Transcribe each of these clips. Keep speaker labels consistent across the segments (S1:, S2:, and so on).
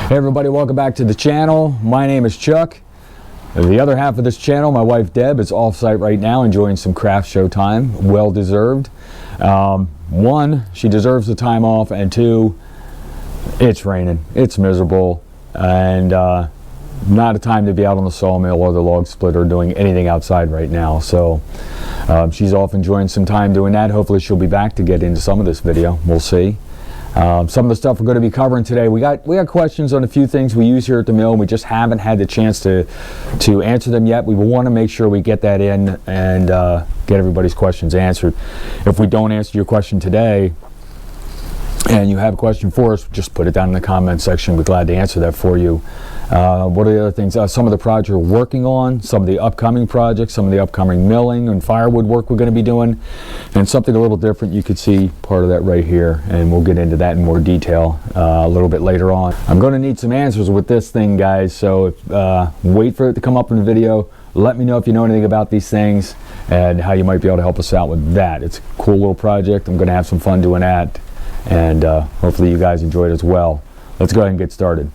S1: Hey everybody, welcome back to the channel. My name is Chuck. The other half of this channel, my wife Deb, is off-site right now enjoying some craft show time. Well deserved. One, she deserves the time off, and two, it's raining. It's miserable, and not a time to be out on the sawmill or the log splitter doing anything outside right now. So she's off enjoying some time doing that. Hopefully she'll be back to get into some of this video. We'll see. Some of the stuff we're going to be covering today, we got questions on a few things we use here at the mill. We just haven't had the chance to answer them yet. We want to make sure we get that in and get everybody's questions answered. If we don't answer your question today and you have a question for us, just put it down in the comment section. We're glad to answer that for you. What are the other things? Some of the projects we're working on, some of the upcoming projects, some of the upcoming milling and firewood work we're going to be doing, and something a little different. You could see part of that right here, and we'll get into that in more detail a little bit later on. I'm going to need some answers with this thing, guys, so wait for it to come up in the video. Let me know if you know anything about these things and how you might be able to help us out with that. It's a cool little project. I'm going to have some fun doing that, and hopefully you guys enjoy it as well. Let's go ahead and get started.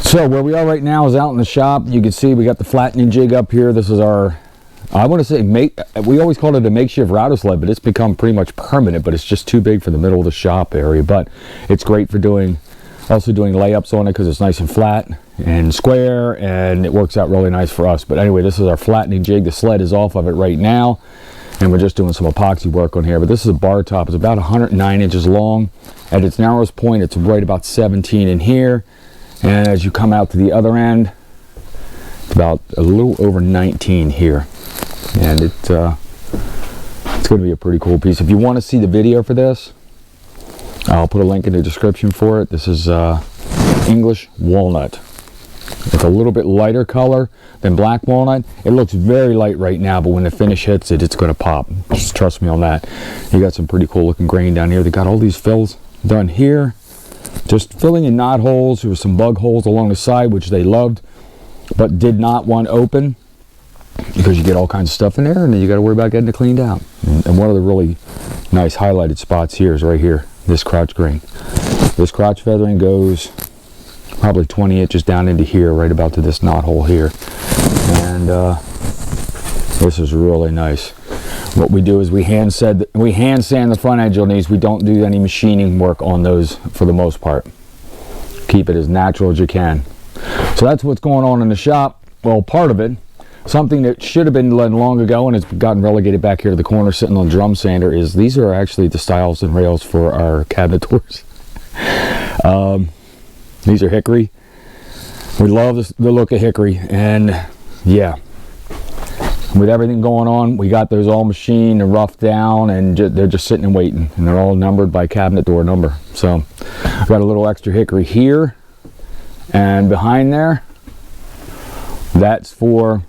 S1: So where we are right now is out in the shop. You can see we got the flattening jig up here. This is our, I want to say, we always called it a makeshift router sled, but it's become pretty much permanent, but it's just too big for the middle of the shop area. But it's great for also doing layups on it because it's nice and flat and square, and it works out really nice for us. But anyway, this is our flattening jig. The sled is off of it right now, and we're just doing some epoxy work on here. But this is a bar top. It's about 109 inches long. At its narrowest point, it's right about 17 in here. And as you come out to the other end, it's about a little over 19 here. And it's going to be a pretty cool piece. If you want to see the video for this, I'll put a link in the description for it. This is English Walnut. It's a little bit lighter color than black walnut. It looks very light right now, but when the finish hits it, it's going to pop. Just trust me on that. You got some pretty cool looking grain down here. They got all these fills done here. Just filling in knot holes. There were some bug holes along the side, which they loved, but did not want open because you get all kinds of stuff in there, and then you got to worry about getting it cleaned out. And one of the really nice highlighted spots here is right here, this crotch grain. This crotch feathering goes probably 20 inches down into here, right about to this knot hole here. And this is really nice. What we do is we hand sand the front edge on these. We don't do any machining work on those for the most part. Keep it as natural as you can. So that's what's going on in the shop. Well, part of it, something that should have been done long ago and it's gotten relegated back here to the corner sitting on the drum sander, is these are actually the stiles and rails for our cabinet doors. These are hickory. We love the look of hickory, and yeah, with everything going on, we got those all machined and roughed down, and they're just sitting and waiting, and they're all numbered by cabinet door number. So I've got a little extra hickory here, and behind there, that's for,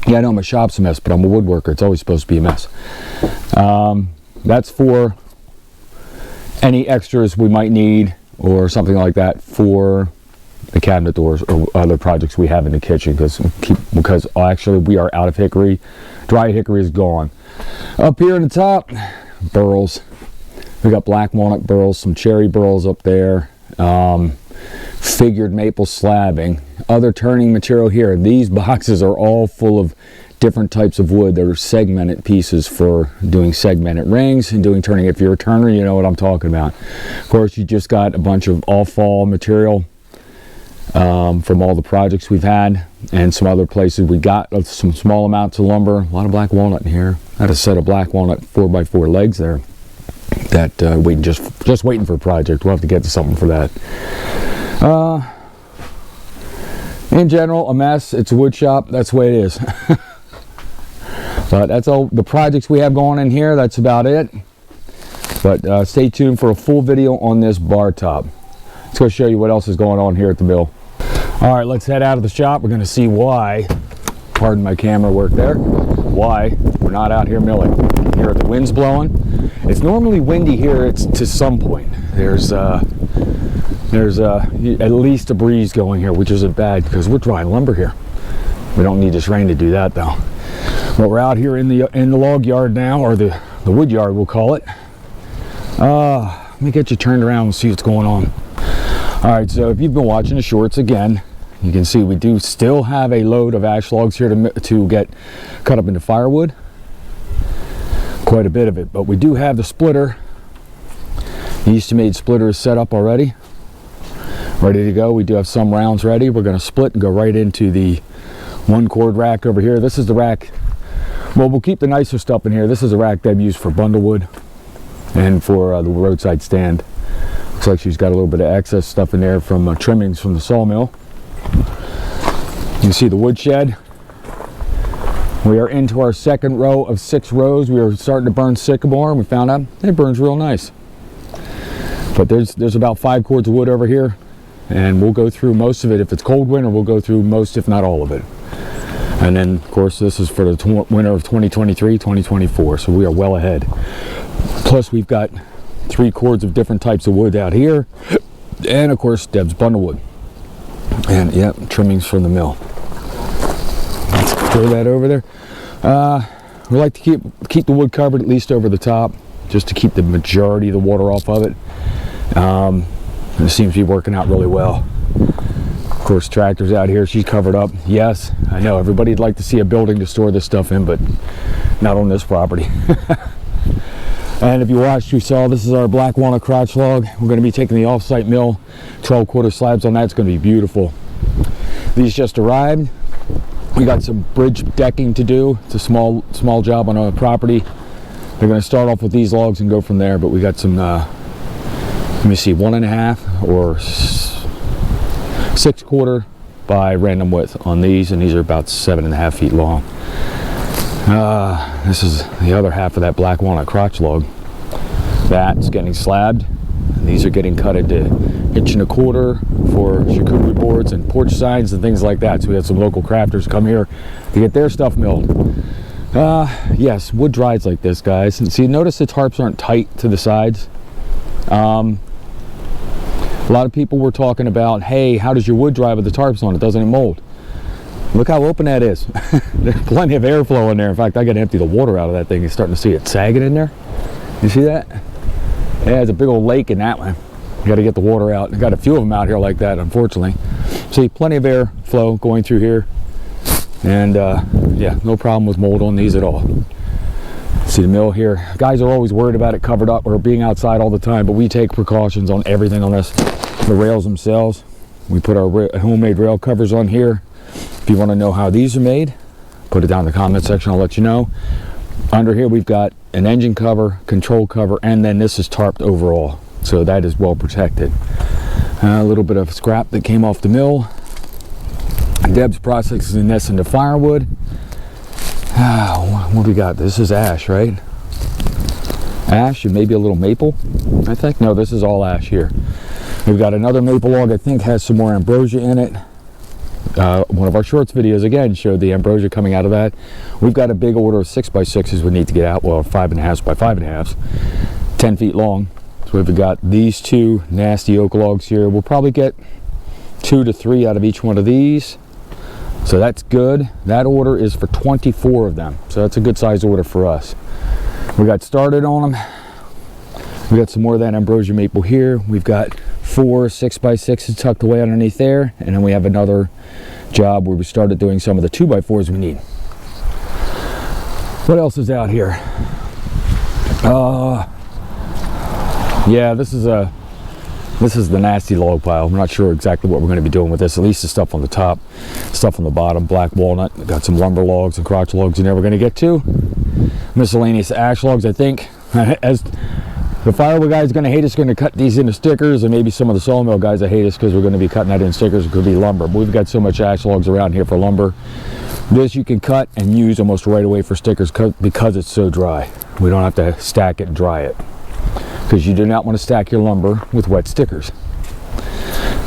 S1: yeah, I know my shop's a mess, but I'm a woodworker. It's always supposed to be a mess. That's for any extras we might need or something like that for the cabinet doors or other projects we have in the kitchen, because actually we are out of hickory. Dry hickory is gone. Up here at the top, burls. We got black walnut burls, some cherry burls up there, figured maple slabbing, other turning material here. These boxes are all full of different types of wood. They're segmented pieces for doing segmented rings and doing turning. If you're a turner, you know what I'm talking about. Of course, you just got a bunch of all-fall material from all the projects we've had, and some other places. We got some small amounts of lumber, a lot of black walnut in here. I had a set of black walnut 4x4 legs there that waiting, just waiting for a project. We'll have to get to something for that. In general, a mess. It's a wood shop. That's the way it is. But that's all the projects we have going in here. That's about it. But stay tuned for a full video on this bar top. Let's go show you what else is going on here at the mill. All right, let's head out of the shop. We're going to see why, pardon my camera work there, why we're not out here milling. Here the wind's blowing. It's normally windy here. It's to some point. There's at least a breeze going here, which isn't bad because we're drying lumber here. We don't need this rain to do that though. But we're out here in the log yard now, or the wood yard we'll call it. Let me get you turned around and see what's going on. All right, so if you've been watching the shorts again, you can see we do still have a load of ash logs here to get cut up into firewood. Quite a bit of it, but we do have the splitter. The East-made splitter is set up already, ready to go. We do have some rounds ready. We're going to split and go right into the one cord rack over here. This is the rack. Well, we'll keep the nicer stuff in here. This is a rack Deb used for bundlewood and for the roadside stand. Looks like she's got a little bit of excess stuff in there from trimmings from the sawmill. You can see the wood shed. We are into our second row of 6 rows. We were starting to burn sycamore and we found out it burns real nice. But there's about 5 cords of wood over here, and we'll go through most of it. If it's cold winter, we'll go through most, if not all of it. And then, of course, this is for the winter of 2023, 2024, so we are well ahead. Plus, we've got 3 cords of different types of wood out here, and of course Deb's bundlewood, and yep, trimmings from the mill. Let's throw that over there. We like to keep the wood covered at least over the top, just to keep the majority of the water off of it. It seems to be working out really well. Of course, tractor's out here. She's covered up. Yes, I know everybody'd like to see a building to store this stuff in, but not on this property. And if you watched, you saw this is our black walnut crotch log. We're going to be taking the off-site mill, 12-quarter slabs on that. It's going to be beautiful. These just arrived. We got some bridge decking to do. It's a small job on our property. They're going to start off with these logs and go from there. But we got some, let me see, 1.5 or 6-quarter by random width on these, and these are about 7.5 feet long. This is the other half of that black walnut crotch log. That's getting slabbed, and these are getting cut into 1.25 inch for charcuterie boards and porch signs and things like that. So we had some local crafters come here to get their stuff milled. Yes, wood dries like this, guys. And see, notice the tarps aren't tight to the sides. A lot of people were talking about, hey, how does your wood dry with the tarps on it? Doesn't it mold? Look how open that is. There's plenty of airflow in there. In fact, I got to empty the water out of that thing. You're starting to see it sagging in there. You see that? Yeah, there's a big old lake in that one. You got to get the water out. I got a few of them out here like that, unfortunately. See, plenty of airflow going through here. And yeah, no problem with mold on these at all. See the mill here. Guys are always worried about it covered up or being outside all the time, but we take precautions on everything on this. The rails themselves, we put our homemade rail covers on here. If you want to know how these are made, put it down in the comment section. I'll let you know. Under here we've got an engine cover, control cover, and then this is tarped overall, so that is well protected. A little bit of scrap that came off the mill. Deb's processing this into firewood. What do we got? This is ash, right? Ash and maybe a little maple, I think. No, this is all ash here. We've got another maple log, I think has some more ambrosia in it. One of our shorts videos again showed the ambrosia coming out of that. We've got a big order of 6x6s we need to get out. Well, 5.5s by 5.5s, 10 feet long. So we've got these 2 nasty oak logs here. We'll probably get 2 to 3 out of each one of these. So that's good. That order is for 24 of them. So that's a good size order for us. We got started on them. We got some more of that ambrosia maple here. We've got 4 6x6s tucked away underneath there, and then we have another job where we started doing some of the 2x4s we need. What else is out here? Yeah, this is the nasty log pile. I'm not sure exactly what we're going to be doing with this. At least the stuff on the top, stuff on the bottom. Black walnut. We've got some lumber logs and crotch logs you're never going to get to. Miscellaneous ash logs, I think. As the Firewood guy is going to hate us, going to cut these into stickers, and maybe some of the Sawmill guys that hate us because we're going to be cutting that in stickers. It could be lumber, but we've got so much ash logs around here for lumber. This you can cut and use almost right away for stickers because it's so dry. We don't have to stack it and dry it, because you do not want to stack your lumber with wet stickers.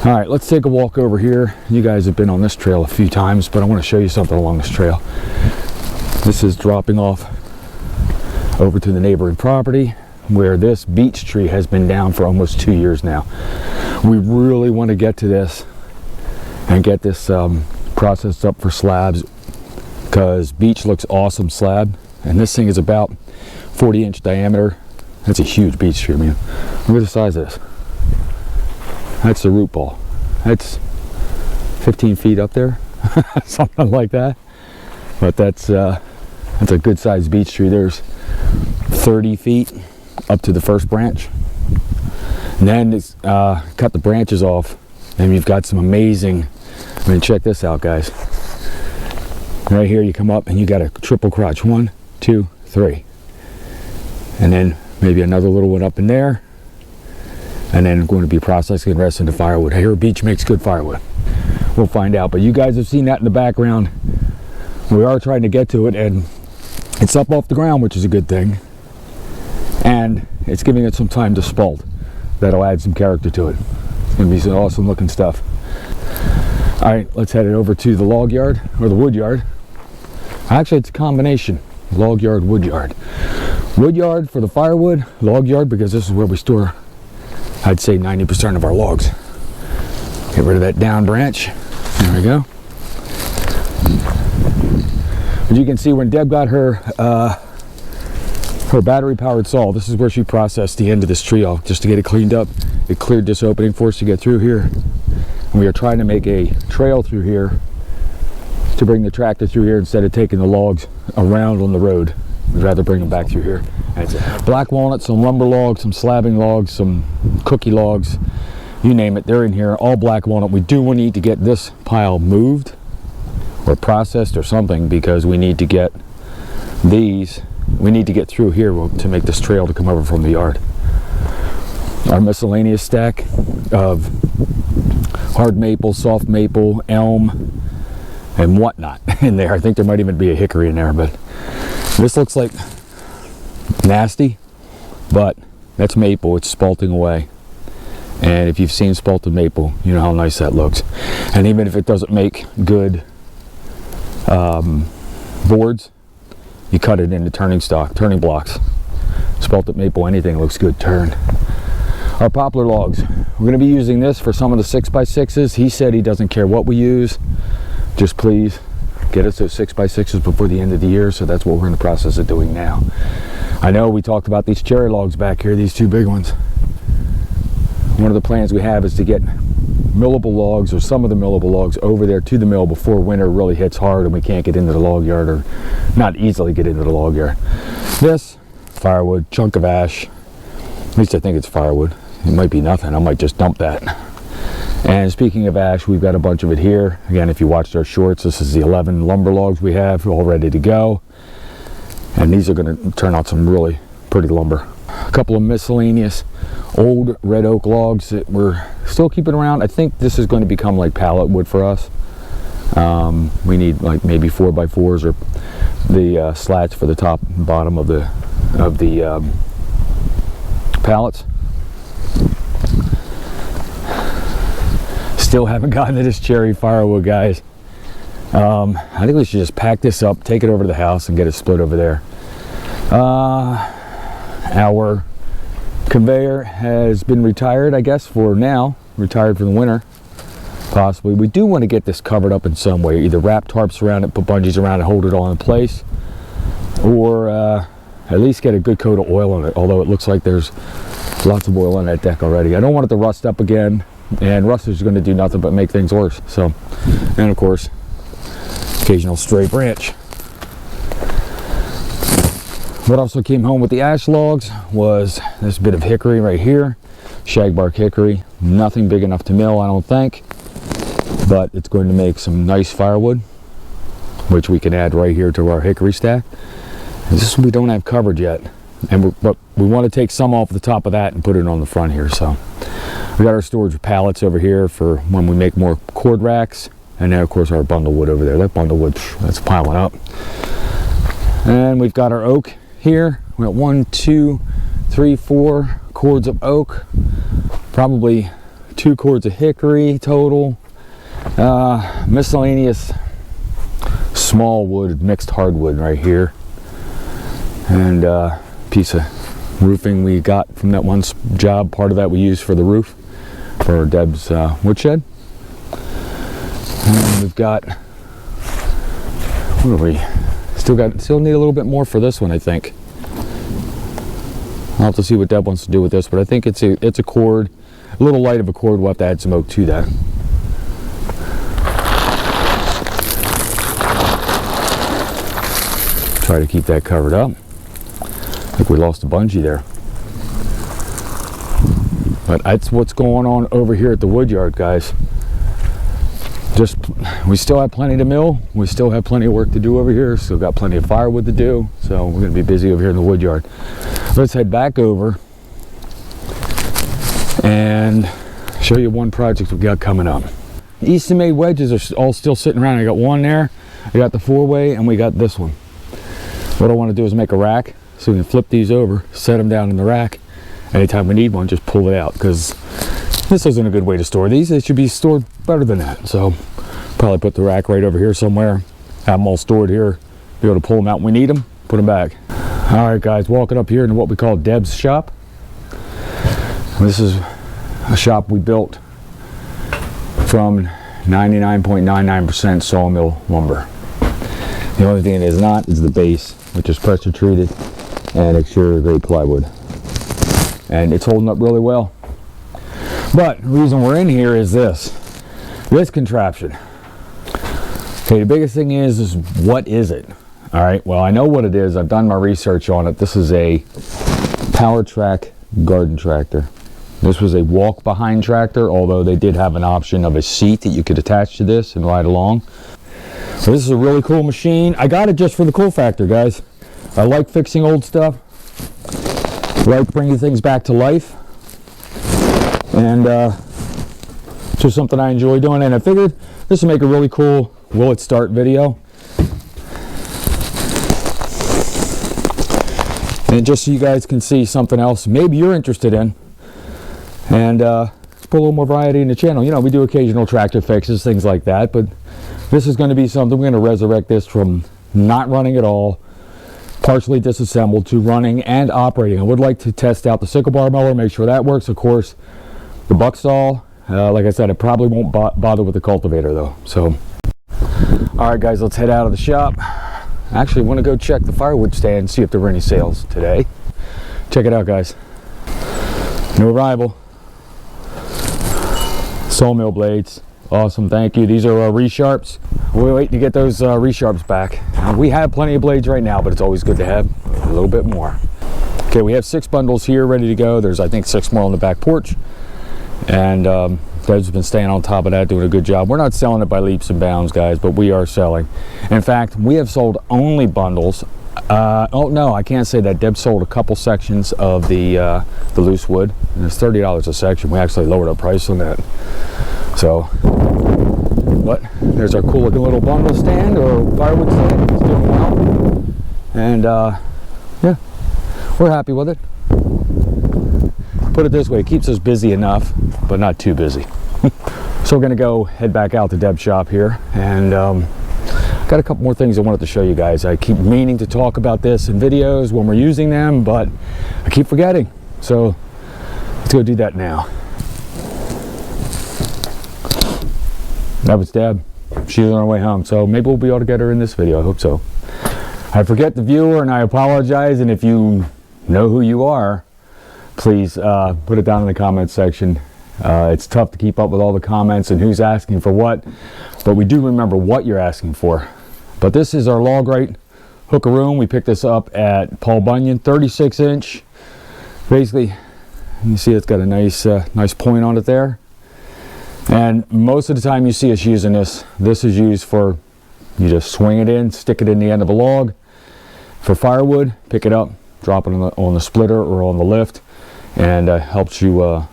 S1: All right, let's take a walk over here. You guys have been on this trail a few times, but I want to show you something along this trail. This is dropping off over to the neighboring property, where this beech tree has been down for almost 2 years now. We really want to get to this and get this processed up for slabs, because beech looks awesome slab, and this thing is about 40-inch diameter. That's a huge beech tree, man. Look at the size of this. That's the root ball. That's 15 feet up there, something like that. But that's a good sized beech tree. There's 30 feet up to the first branch, and then it's cut the branches off, and you've got some amazing. I mean, check this out, guys. Right here, you come up and you got a triple crotch. 1, 2, 3, and then maybe another little one up in there, and then going to be processing the rest into firewood. I hear beech makes good firewood. We'll find out, but you guys have seen that in the background. We are trying to get to it, and it's up off the ground, which is a good thing. And it's giving it some time to spalt. That'll add some character to it. It's going to be some awesome looking stuff. All right, let's head it over to the log yard, or the wood yard. Actually, it's a combination. Log yard, wood yard. Wood yard for the firewood, log yard because this is where we store, I'd say, 90% of our logs. Get rid of that down branch. There we go. As you can see, when Deb got her battery-powered saw, this is where she processed the end of this tree off just to get it cleaned up. It cleared this opening for us to get through here. And we are trying to make a trail through here to bring the tractor through here instead of taking the logs around on the road. We'd rather bring them back through here. Black walnut, some lumber logs, some slabbing logs, some cookie logs, you name it, they're in here, all black walnut. We do need to get this pile moved or processed or something, because we need to get these, we need to get through here to make this trail to come over from the yard. Our miscellaneous stack of hard maple, soft maple, elm, and whatnot in there. I think there might even be a hickory in there, but this looks like nasty, but that's maple. It's spalting away. And if you've seen spalted maple, you know how nice that looks. And even if it doesn't make good boards, you cut it into turning blocks. Spalted maple, anything looks good turned. Our poplar logs, we're going to be using this for some of the 6x6s. He said he doesn't care what we use, just please get us those 6x6s before the end of the year. So that's what we're in the process of doing now. I know we talked about these cherry logs back here, these two big ones. One of the plans we have is to get millable logs, or some of the millable logs, over there to the mill before winter really hits hard and we can't get into the log yard, or not easily get into the log yard. This firewood, chunk of ash, at least I think it's firewood. It might be nothing. I might just dump that. And speaking of ash, we've got a bunch of it here. Again, if you watched our shorts, this is the 11 lumber logs we have all ready to go. And these are going to turn out some really pretty lumber. A couple of miscellaneous old red oak logs that we're still keeping around. I think this is going to become like pallet wood for us. We need like maybe 4x4s, or the slats for the top and bottom of the pallets. Still haven't gotten to this cherry firewood, guys. I think we should just pack this up, take it over to the house, and get it split over there. Our conveyor has been retired, I guess, for now. Retired for the winter, possibly. We do want to get this covered up in some way. Either wrap tarps around it, put bungees around it, hold it all in place, or at least get a good coat of oil on it. Although it looks like there's Lots of oil on that deck already. I don't want it to rust up again, and rust is going to do nothing but make things worse. So, and of course, occasional stray branch. What also came home with the ash logs was this bit of hickory right here, shagbark hickory. Nothing big enough to mill, I don't think, but it's going to make some nice firewood, which we can add right here to our hickory stack. This we don't have covered yet, but we want to take some off the top of that and put it on the front here. So we got our storage pallets over here for when we make more cord racks, and then of course our bundle wood over there. That bundle wood, that's piling up. And we've got our oak here. We got 1, 2, 3, 4 cords of oak, probably 2 cords of hickory total, miscellaneous small wood, mixed hardwood right here, and piece of roofing we got from that one job. Part of that we used for the roof for Deb's woodshed. And we've got, what are we? Still need a little bit more for this one, I think. I'll have to see what Deb wants to do with this, but I think it's a cord, a little light of a cord. We'll have to add some oak to that. Try to keep that covered up. I think we lost a bungee there. But that's what's going on over here at the wood yard, guys. We still have plenty to mill. We still have plenty of work to do over here. Still got plenty of firewood to do. So we're going to be busy over here in the wood yard. Let's head back over and show you one project we got coming up. Easton made wedges are all still sitting around. I got one there, I got the 4-way, and we got this one. What I want to do is make a rack so we can flip these over, set them down in the rack. Anytime we need one, just pull it out, because this isn't a good way to store these. They should be stored better than that. So probably put the rack right over here somewhere, have them all stored here, be able to pull them out when we need them, put them back. All right, guys, walking up here into what we call Deb's shop. This is a shop we built from 99.99% sawmill lumber. The only thing it is not is the base, which is pressure treated and exterior grade plywood. And it's holding up really well. But the reason we're in here is this contraption. Okay, the biggest thing is what is it? All right, well, I know what it is. I've done my research on it. This is a Power Track garden tractor. This was a walk behind tractor, although they did have an option of a seat that you could attach to this and ride along. So this is a really cool machine. I got it just for the cool factor, guys. I like fixing old stuff. I like bringing things back to life. And it's just something I enjoy doing. And I figured this would make a really cool will it start video. And just so you guys can see something else maybe you're interested in. And put a little more variety in the channel. You know, we do occasional tractor fixes, things like that. But this is going to be something, we're going to resurrect this from not running at all, partially disassembled, to running and operating. I would like to test out the sickle bar mower, make sure that works. Of course, the buck saw, like I said, I probably won't bother with the cultivator though. So, all right, guys, let's head out of the shop. Actually, I want to go check the firewood stand, see if there were any sales today. Check it out, guys. New arrival. Sawmill blades. Awesome, thank you. These are resharps. We're waiting to get those resharps back. We have plenty of blades right now, but it's always good to have a little bit more. Okay, we have 6 bundles here ready to go. There's, I think, 6 more on the back porch. And Deb's been staying on top of that, doing a good job. We're not selling it by leaps and bounds, guys, but we are selling. In fact, we have sold only bundles. Oh no, I can't say that. Deb sold a couple sections of the loose wood, and it's $30 a section. We actually lowered our price on that. So, but there's our cool looking little bundle stand or firewood stand. It's doing well, and yeah, we're happy with it. Put it this way, it keeps us busy enough, but not too busy. So we're gonna go head back out to Deb's shop here, and got a couple more things I wanted to show you guys. I keep meaning to talk about this in videos when we're using them, but I keep forgetting. So let's go do that now. That was Deb. She's on her way home, so maybe we'll be able to get her in this video. I hope so. I forget the viewer, and I apologize, and if you know who you are, please put it down in the comments section. It's tough to keep up with all the comments and who's asking for what, but we do remember what you're asking for. But this is our log rate hookaroon. We picked this up at Paul Bunyan, 36-inch. Basically, you see it's got a nice point on it there. And most of the time you see us using this is used for, you just swing it in, stick it in the end of a log. For firewood, pick it up, drop it on the splitter or on the lift, and helps you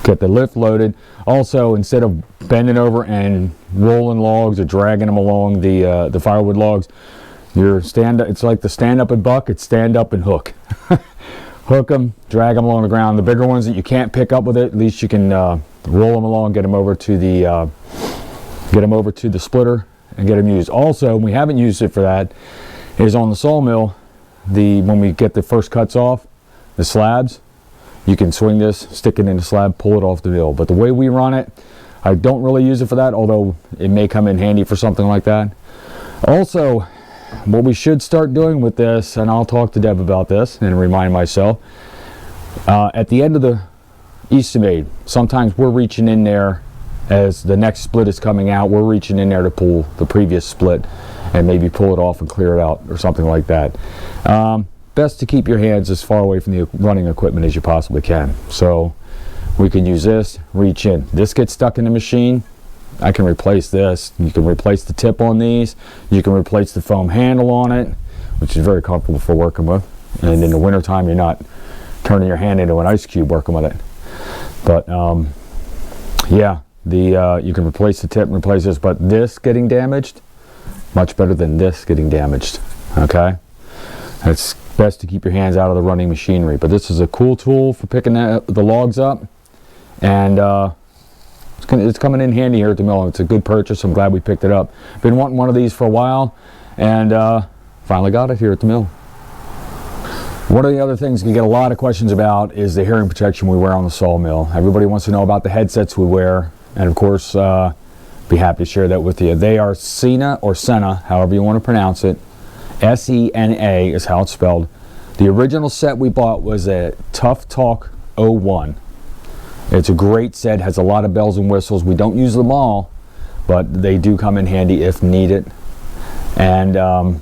S1: get the lift loaded. Also, instead of bending over and rolling logs or dragging them along the firewood logs, it's like the stand up and buck, it's stand up and hook. Hook them, drag them along the ground. The bigger ones that you can't pick up with it, at least you can roll them along, get them over to the splitter and get them used. Also, we haven't used it for that, is on the sawmill, when we get the first cuts off, the slabs, you can swing this, stick it in the slab, pull it off the mill. But the way we run it, I don't really use it for that, although it may come in handy for something like that. Also, what we should start doing with this, and I'll talk to Deb about this and remind myself, at the end of the estimate, sometimes we're reaching in there as the next split is coming out, we're reaching in there to pull the previous split and maybe pull it off and clear it out or something like that. Best to keep your hands as far away from the running equipment as you possibly can. So we can use this, reach in. This gets stuck in the machine, I can replace this. You can replace the tip on these. You can replace the foam handle on it, which is very comfortable for working with. And in the wintertime, you're not turning your hand into an ice cube working with it. But yeah, you can replace the tip and replace this, but this getting damaged, much better than this getting damaged, okay? It's best to keep your hands out of the running machinery, but this is a cool tool for picking the logs up, and it's coming in handy here at the mill. It's a good purchase. I'm glad we picked it up. Been wanting one of these for a while, and finally got it here at the mill. One of the other things we get a lot of questions about is the hearing protection we wear on the sawmill. Everybody wants to know about the headsets we wear, and of course, be happy to share that with you. They are Sena or Sena, however you want to pronounce it. S-E-N-A is how it's spelled. The original set we bought was a Tuff Talk 01. It's a great set, has a lot of bells and whistles. We don't use them all, but they do come in handy if needed. And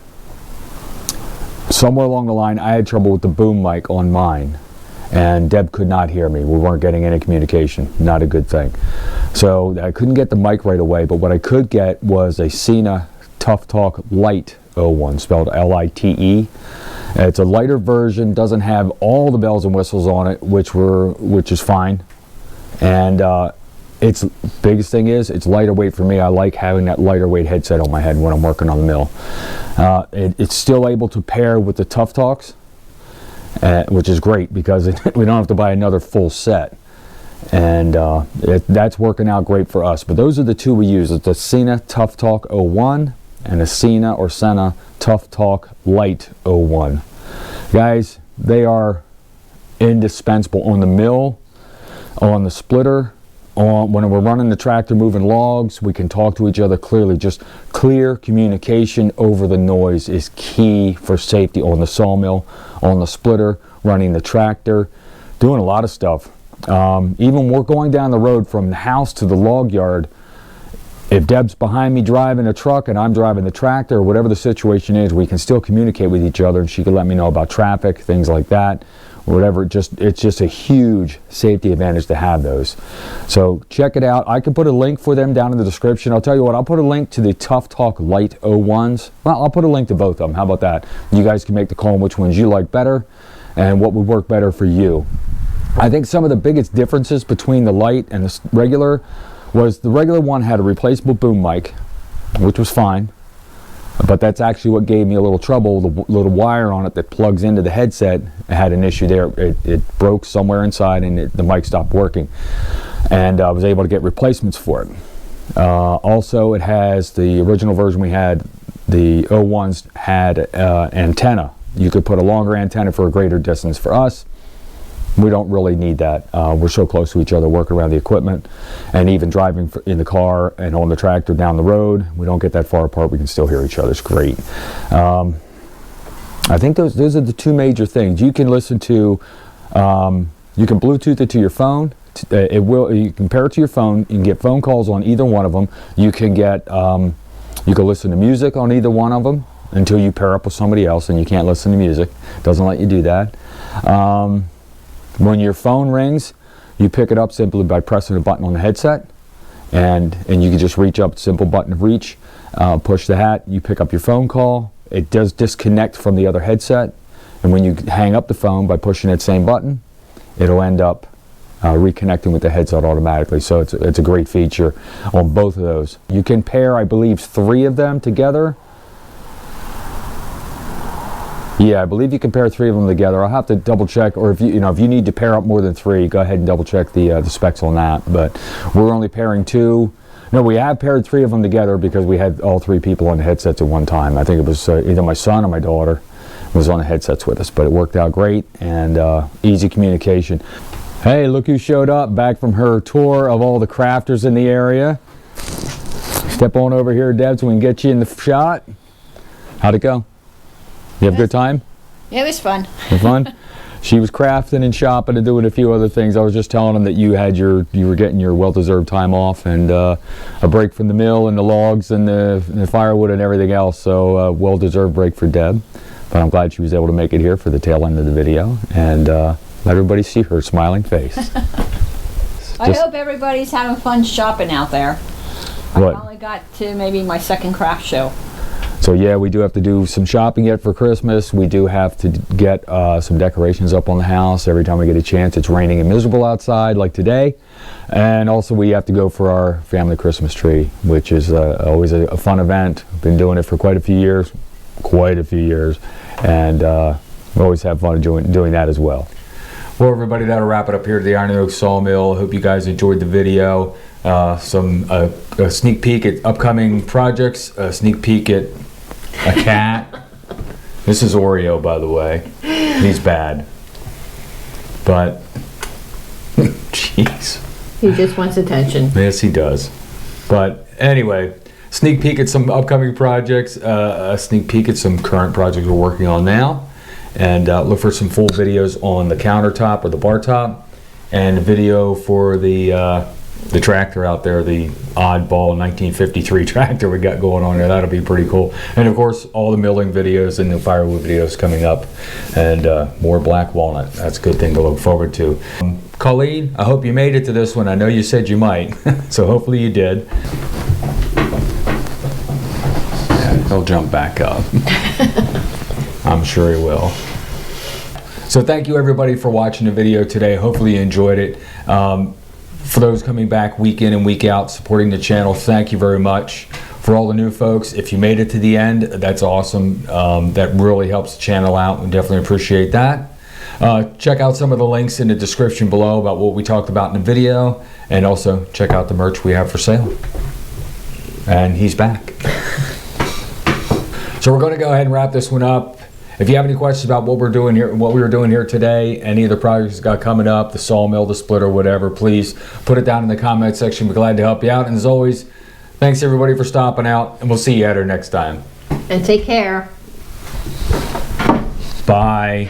S1: somewhere along the line, I had trouble with the boom mic on mine, and Deb could not hear me. We weren't getting any communication. Not a good thing. So I couldn't get the mic right away, but what I could get was a Sena Tuff Talk Lite 01, spelled L-I-T-E. It's a lighter version, doesn't have all the bells and whistles on it, which is fine. And its biggest thing is it's lighter weight for me. I like having that lighter weight headset on my head when I'm working on the mill. It's still able to pair with the Tuff Talks, which is great because we don't have to buy another full set. And that's working out great for us. But those are the two we use. It's the Sena Tuff Talk 01 and a Sena or Sena Tuff Talk Lite 01. Guys, they are indispensable on the mill, on the splitter, when we're running the tractor moving logs. We can talk to each other clearly. Just clear communication over the noise is key for safety on the sawmill, on the splitter, running the tractor, doing a lot of stuff. Even we're going down the road from the house to the log yard. If Deb's behind me driving a truck and I'm driving the tractor, or whatever the situation is, we can still communicate with each other, and she can let me know about traffic, things like that, or whatever. It's just a huge safety advantage to have those. So check it out. I can put a link for them down in the description. I'll tell you what, I'll put a link to the Tuff Talk Lite 01s. Well, I'll put a link to both of them. How about that? You guys can make the call on which ones you like better and what would work better for you. I think some of the biggest differences between the Lite and the regular was the regular one had a replaceable boom mic, which was fine, but that's actually what gave me a little trouble. The little wire on it that plugs into the headset had an issue there. It broke somewhere inside, and the mic stopped working, and I was able to get replacements for it. Also, it has the original version we had, the 01s had antenna. You could put a longer antenna for a greater distance. For us, we don't really need that. We're so close to each other working around the equipment, and even driving in the car and on the tractor down the road, we don't get that far apart. We can still hear each other. It's great. I think those are the two major things. You can listen to You can Bluetooth it to your phone. You can pair it to your phone. You can get phone calls on either one of them. You can get you can listen to music on either one of them until you pair up with somebody else, and you can't listen to music. It doesn't let you do that. When your phone rings, you pick it up simply by pressing a button on the headset, and you can just reach up, simple button of reach, push the hat, you pick up your phone call. It does disconnect from the other headset, and when you hang up the phone by pushing that same button, it'll end up reconnecting with the headset automatically. So it's a great feature on both of those. You can pair, I believe, 3 of them together. Yeah, I believe you can pair 3 of them together. I'll have to double check, or if you need to pair up more than 3, go ahead and double check the specs on that. But we're only pairing 2. No, we have paired 3 of them together because we had all 3 people on the headsets at one time. I think it was either my son or my daughter was on the headsets with us, but it worked out great and easy communication. Hey, look who showed up back from her tour of all the crafters in the area. Step on over here, Deb, so we can get you in the shot. How'd it go? You have a good time?
S2: Yeah, it was fun.
S1: Fun? She was crafting and shopping and doing a few other things. I was just telling them that you were getting your well-deserved time off and a break from the mill and the logs and the firewood and everything else. So well-deserved break for Deb. But I'm glad she was able to make it here for the tail end of the video and let everybody see her smiling face.
S2: I hope everybody's having fun shopping out there.
S1: What?
S2: I only got to maybe my second craft show.
S1: So yeah, we do have to do some shopping yet for Christmas. We do have to get some decorations up on the house every time we get a chance. It's raining and miserable outside like today. And also we have to go for our family Christmas tree, which is always a fun event. We've been doing it for quite a few years. And we always have fun doing that as well. Well, everybody, that'll wrap it up here at the Iron Oak Sawmill. I hope you guys enjoyed the video. A sneak peek at upcoming projects, a sneak peek at a cat. This is Oreo, by the way. He's bad. But, jeez.
S2: He just wants attention.
S1: Yes, he does. But anyway, sneak peek at some upcoming projects, a sneak peek at some current projects we're working on now. And look for some full videos on the countertop or the bar top, and a video for the tractor out there, the oddball 1953 tractor we got going on there. That'll be pretty cool. And of course, all the milling videos and the firewood videos coming up, and more black walnut. That's a good thing to look forward to. Colleen, I hope you made it to this one. I know you said you might, so hopefully you did. Yeah, he'll jump back up. I'm sure he will. So thank you everybody for watching the video today. Hopefully you enjoyed it. For those coming back week in and week out supporting the channel, thank you very much. For all the new folks, if you made it to the end, that's awesome. That really helps the channel out. We definitely appreciate that. Check out some of the links in the description below about what we talked about in the video, and also check out the merch we have for sale. And he's back. So we're going to go ahead and wrap this one up. If you have any questions about what we're doing here, what we were doing here today, any of the projects got coming up, the sawmill, the splitter, whatever, please put it down in the comment section. We're glad to help you out. And as always, thanks everybody for stopping out, and we'll see you at her next time.
S2: And take care.
S1: Bye.